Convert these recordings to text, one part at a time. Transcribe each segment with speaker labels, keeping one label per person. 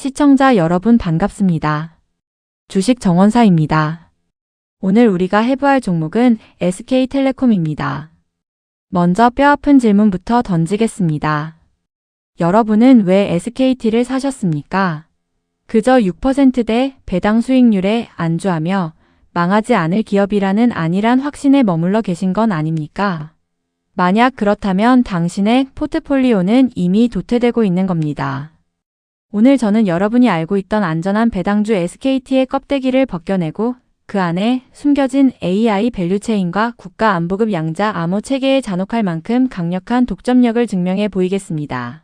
Speaker 1: 시청자 여러분 반갑습니다. 주식 정원사입니다. 오늘 우리가 해부할 종목은 SK텔레콤입니다. 먼저 뼈아픈 질문부터 던지겠습니다. 여러분은 왜 SKT를 사셨습니까? 그저 6%대 배당 수익률에 안주하며 망하지 않을 기업이라는 안일한 확신에 머물러 계신 건 아닙니까? 만약 그렇다면 당신의 포트폴리오는 이미 도태되고 있는 겁니다. 오늘 저는 여러분이 알고 있던 안전한 배당주 SKT의 껍데기를 벗겨내고 그 안에 숨겨진 AI 밸류체인과 국가 안보급 양자 암호 체계에 잔혹할 만큼 강력한 독점력을 증명해 보이겠습니다.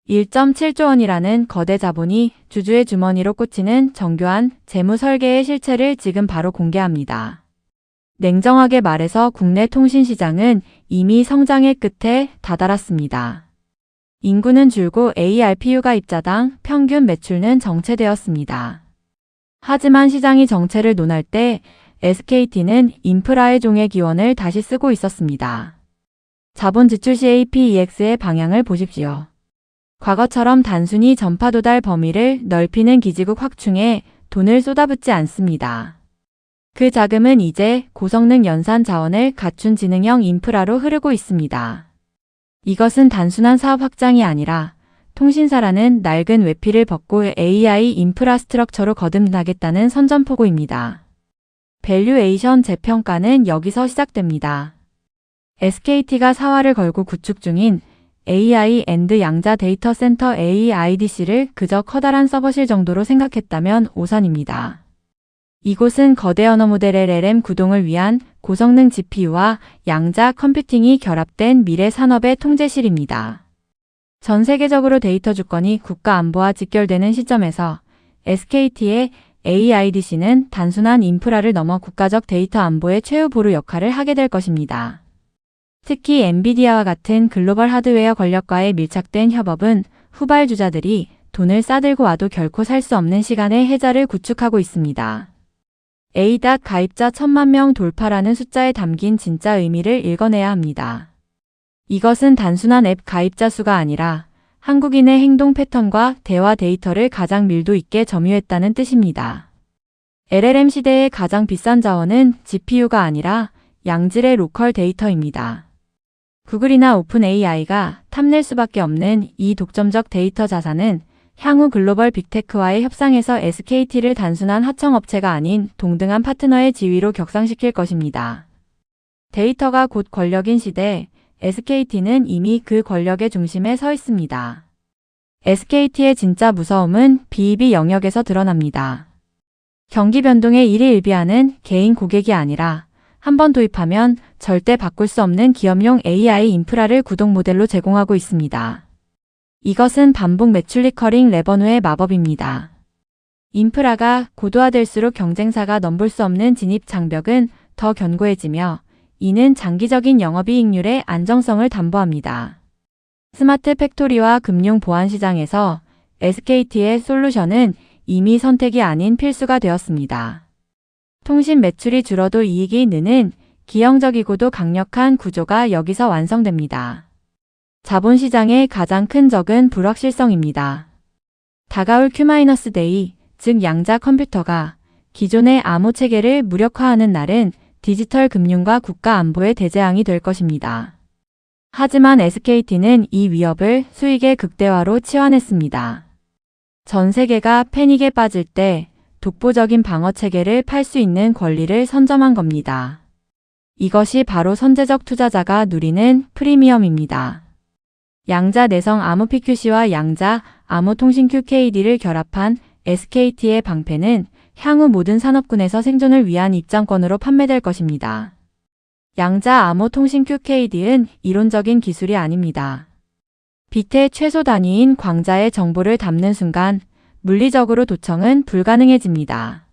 Speaker 1: 1.7조 원이라는 거대 자본이 주주의 주머니로 꽂히는 정교한 재무 설계의 실체를 지금 바로 공개합니다. 냉정하게 말해서 국내 통신시장은 이미 성장의 끝에 다다랐습니다. 인구는 줄고 ARPU가 입자당 평균 매출은 정체되었습니다. 하지만 시장이 정체를 논할 때 SKT는 인프라의 종의 기원을 다시 쓰고 있었습니다. 자본 지출 시 APEX의 방향을 보십시오. 과거처럼 단순히 전파 도달 범위를 넓히는 기지국 확충에 돈을 쏟아붓지 않습니다. 그 자금은 이제 고성능 연산 자원을 갖춘 지능형 인프라로 흐르고 있습니다. 이것은 단순한 사업 확장이 아니라 통신사라는 낡은 외피를 벗고 AI 인프라스트럭처로 거듭나겠다는 선전포고입니다. 밸류에이션 재평가는 여기서 시작됩니다. SKT가 사활을 걸고 구축 중인 AI 앤드 양자 데이터 센터 AIDC를 그저 커다란 서버실 정도로 생각했다면 오산입니다. 이곳은 거대 언어 모델 LLM 구동을 위한 고성능 GPU와 양자 컴퓨팅이 결합된 미래 산업의 통제실입니다. 전 세계적으로 데이터 주권이 국가 안보와 직결되는 시점에서 SKT의 AIDC는 단순한 인프라를 넘어 국가적 데이터 안보의 최후 보루 역할을 하게 될 것입니다. 특히 엔비디아와 같은 글로벌 하드웨어 권력과의 밀착된 협업은 후발주자들이 돈을 싸들고 와도 결코 살 수 없는 시간의 해자를 구축하고 있습니다. A.DOT 가입자 1000만 명 돌파라는 숫자에 담긴 진짜 의미를 읽어내야 합니다. 이것은 단순한 앱 가입자 수가 아니라 한국인의 행동 패턴과 대화 데이터를 가장 밀도 있게 점유했다는 뜻입니다. LLM 시대의 가장 비싼 자원은 GPU가 아니라 양질의 로컬 데이터입니다. 구글이나 오픈AI가 탐낼 수밖에 없는 이 독점적 데이터 자산은 향후 글로벌 빅테크와의 협상에서 SKT를 단순한 하청업체가 아닌 동등한 파트너의 지위로 격상시킬 것입니다. 데이터가 곧 권력인 시대, SKT는 이미 그 권력의 중심에 서 있습니다. SKT의 진짜 무서움은 B2B 영역에서 드러납니다. 경기 변동에 일희일비하는 개인 고객이 아니라 한번 도입하면 절대 바꿀 수 없는 기업용 AI 인프라를 구동 모델로 제공하고 있습니다. 이것은 반복 매출 리커링 레버누의 마법입니다. 인프라가 고도화될수록 경쟁사가 넘볼 수 없는 진입 장벽은 더 견고해지며 이는 장기적인 영업이익률의 안정성을 담보합니다. 스마트 팩토리와 금융 보안 시장에서 SKT의 솔루션은 이미 선택이 아닌 필수가 되었습니다. 통신 매출이 줄어도 이익이 느는 기형적이고도 강력한 구조가 여기서 완성됩니다. 자본시장의 가장 큰 적은 불확실성입니다. 다가올 Q-데이, 즉 양자 컴퓨터가 기존의 암호 체계를 무력화하는 날은 디지털 금융과 국가 안보의 대재앙이 될 것입니다. 하지만 SKT는 이 위협을 수익의 극대화로 치환했습니다. 전 세계가 패닉에 빠질 때 독보적인 방어 체계를 팔 수 있는 권리를 선점한 겁니다. 이것이 바로 선제적 투자자가 누리는 프리미엄입니다. 양자 내성 암호 PQC와 양자 암호 통신 QKD를 결합한 SKT의 방패는 향후 모든 산업군에서 생존을 위한 입장권으로 판매될 것입니다. 양자 암호 통신 QKD는 이론적인 기술이 아닙니다. 빛의 최소 단위인 광자의 정보를 담는 순간 물리적으로 도청은 불가능해집니다.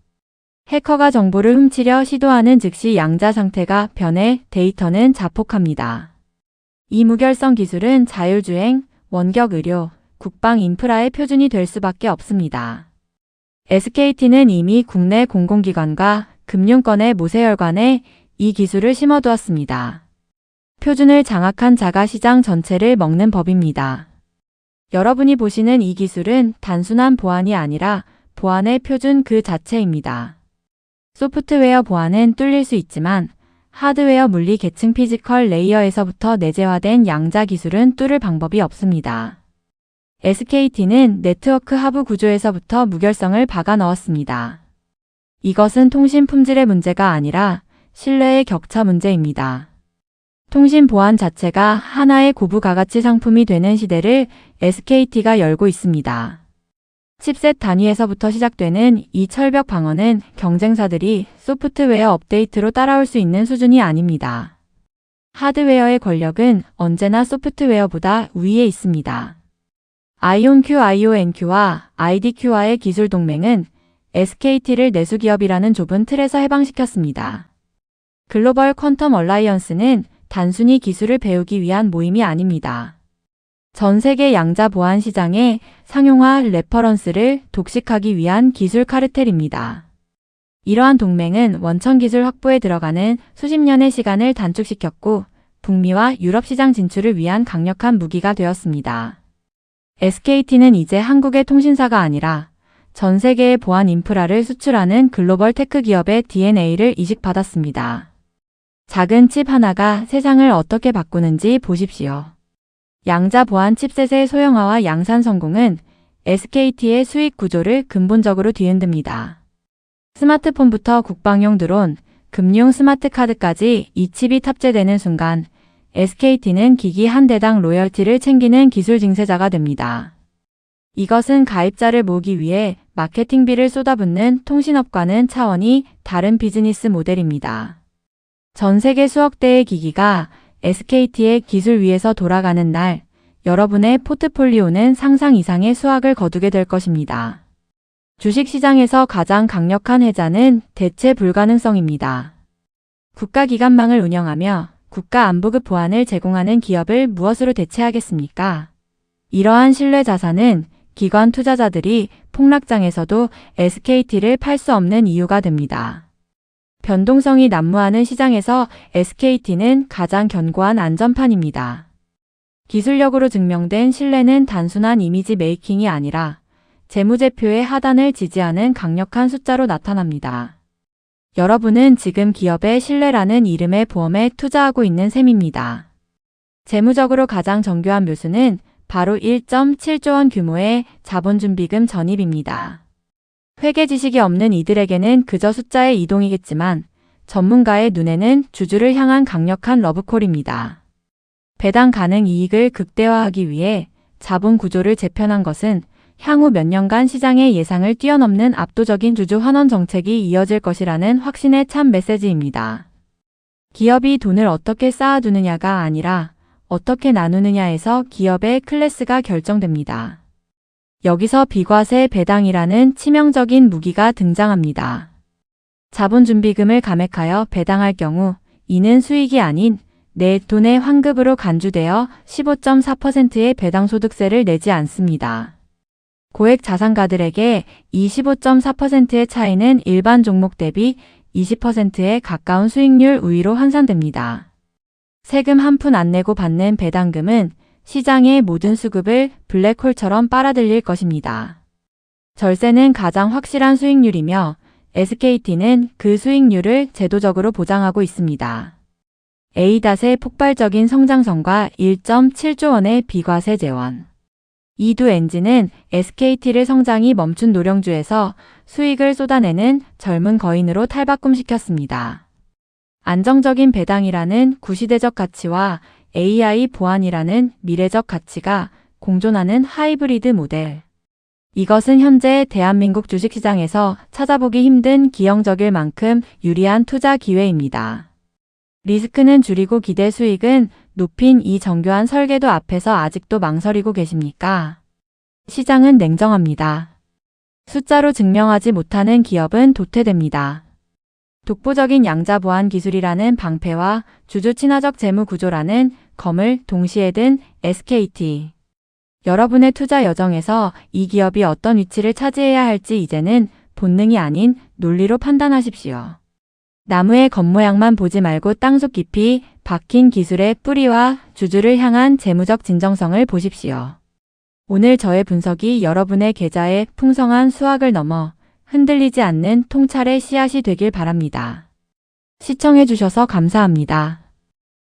Speaker 1: 해커가 정보를 훔치려 시도하는 즉시 양자 상태가 변해 데이터는 자폭합니다. 이 무결성 기술은 자율주행, 원격 의료, 국방 인프라의 표준이 될 수밖에 없습니다. SKT는 이미 국내 공공기관과 금융권의 모세혈관에 이 기술을 심어두었습니다. 표준을 장악한 자가 시장 전체를 먹는 법입니다. 여러분이 보시는 이 기술은 단순한 보안이 아니라 보안의 표준 그 자체입니다. 소프트웨어 보안은 뚫릴 수 있지만 하드웨어 물리 계층 피지컬 레이어에서부터 내재화된 양자 기술은 뚫을 방법이 없습니다. SKT는 네트워크 하부 구조에서부터 무결성을 박아 넣었습니다. 이것은 통신 품질의 문제가 아니라 신뢰의 격차 문제입니다. 통신 보안 자체가 하나의 고부가가치 상품이 되는 시대를 SKT가 열고 있습니다. 칩셋 단위에서부터 시작되는 이 철벽 방어는 경쟁사들이 소프트웨어 업데이트로 따라올 수 있는 수준이 아닙니다. 하드웨어의 권력은 언제나 소프트웨어보다 위에 있습니다. IonQ, IONQ와 IDQ와의 기술 동맹은 SKT를 내수기업이라는 좁은 틀에서 해방시켰습니다. 글로벌 퀀텀 얼라이언스는 단순히 기술을 배우기 위한 모임이 아닙니다. 전 세계 양자 보안 시장의 상용화 레퍼런스를 독식하기 위한 기술 카르텔입니다. 이러한 동맹은 원천 기술 확보에 들어가는 수십 년의 시간을 단축시켰고 북미와 유럽 시장 진출을 위한 강력한 무기가 되었습니다. SKT는 이제 한국의 통신사가 아니라 전 세계의 보안 인프라를 수출하는 글로벌 테크 기업의 DNA를 이식받았습니다. 작은 칩 하나가 세상을 어떻게 바꾸는지 보십시오. 양자 보안 칩셋의 소형화와 양산 성공은 SKT의 수익 구조를 근본적으로 뒤흔듭니다. 스마트폰부터 국방용 드론, 금융 스마트 카드까지 이 칩이 탑재되는 순간 SKT는 기기 한 대당 로열티를 챙기는 기술 징세자가 됩니다. 이것은 가입자를 모으기 위해 마케팅비를 쏟아붓는 통신업과는 차원이 다른 비즈니스 모델입니다. 전 세계 수억 대의 기기가 SKT의 기술 위에서 돌아가는 날, 여러분의 포트폴리오는 상상 이상의 수확을 거두게 될 것입니다. 주식시장에서 가장 강력한 해자는 대체 불가능성입니다. 국가기관망을 운영하며 국가안보급 보안을 제공하는 기업을 무엇으로 대체하겠습니까? 이러한 신뢰 자산은 기관 투자자들이 폭락장에서도 SKT를 팔 수 없는 이유가 됩니다. 변동성이 난무하는 시장에서 SKT는 가장 견고한 안전판입니다. 기술력으로 증명된 신뢰는 단순한 이미지 메이킹이 아니라 재무제표의 하단을 지지하는 강력한 숫자로 나타납니다. 여러분은 지금 기업의 신뢰라는 이름의 보험에 투자하고 있는 셈입니다. 재무적으로 가장 정교한 묘수는 바로 1.7조 원 규모의 자본준비금 전입입니다. 회계 지식이 없는 이들에게는 그저 숫자의 이동이겠지만 전문가의 눈에는 주주를 향한 강력한 러브콜입니다. 배당 가능 이익을 극대화하기 위해 자본 구조를 재편한 것은 향후 몇 년간 시장의 예상을 뛰어넘는 압도적인 주주 환원 정책이 이어질 것이라는 확신의 참 메시지입니다. 기업이 돈을 어떻게 쌓아두느냐가 아니라 어떻게 나누느냐에서 기업의 클래스가 결정됩니다. 여기서 비과세 배당이라는 치명적인 무기가 등장합니다. 자본준비금을 감액하여 배당할 경우 이는 수익이 아닌 내 돈의 환급으로 간주되어 15.4%의 배당소득세를 내지 않습니다. 고액 자산가들에게 이 15.4%의 차이는 일반 종목 대비 20%에 가까운 수익률 우위로 환산됩니다. 세금 한 푼 안 내고 받는 배당금은 시장의 모든 수급을 블랙홀처럼 빨아들일 것입니다. 절세는 가장 확실한 수익률이며 SKT는 그 수익률을 제도적으로 보장하고 있습니다. A닷의 폭발적인 성장성과 1.7조 원의 비과세 재원. 이 두 엔진은 SKT를 성장이 멈춘 노령주에서 수익을 쏟아내는 젊은 거인으로 탈바꿈시켰습니다. 안정적인 배당이라는 구시대적 가치와 AI 보안이라는 미래적 가치가 공존하는 하이브리드 모델. 이것은 현재 대한민국 주식시장에서 찾아보기 힘든 기형적일 만큼 유리한 투자 기회입니다. 리스크는 줄이고 기대 수익은 높인 이 정교한 설계도 앞에서 아직도 망설이고 계십니까? 시장은 냉정합니다. 숫자로 증명하지 못하는 기업은 도태됩니다. 독보적인 양자 보안 기술이라는 방패와 주주 친화적 재무 구조라는 검을 동시에 든 SKT. 여러분의 투자 여정에서 이 기업이 어떤 위치를 차지해야 할지 이제는 본능이 아닌 논리로 판단하십시오. 나무의 겉모양만 보지 말고 땅속 깊이 박힌 기술의 뿌리와 주주를 향한 재무적 진정성을 보십시오. 오늘 저의 분석이 여러분의 계좌에 풍성한 수확을 넘어 흔들리지 않는 통찰의 씨앗이 되길 바랍니다. 시청해주셔서 감사합니다.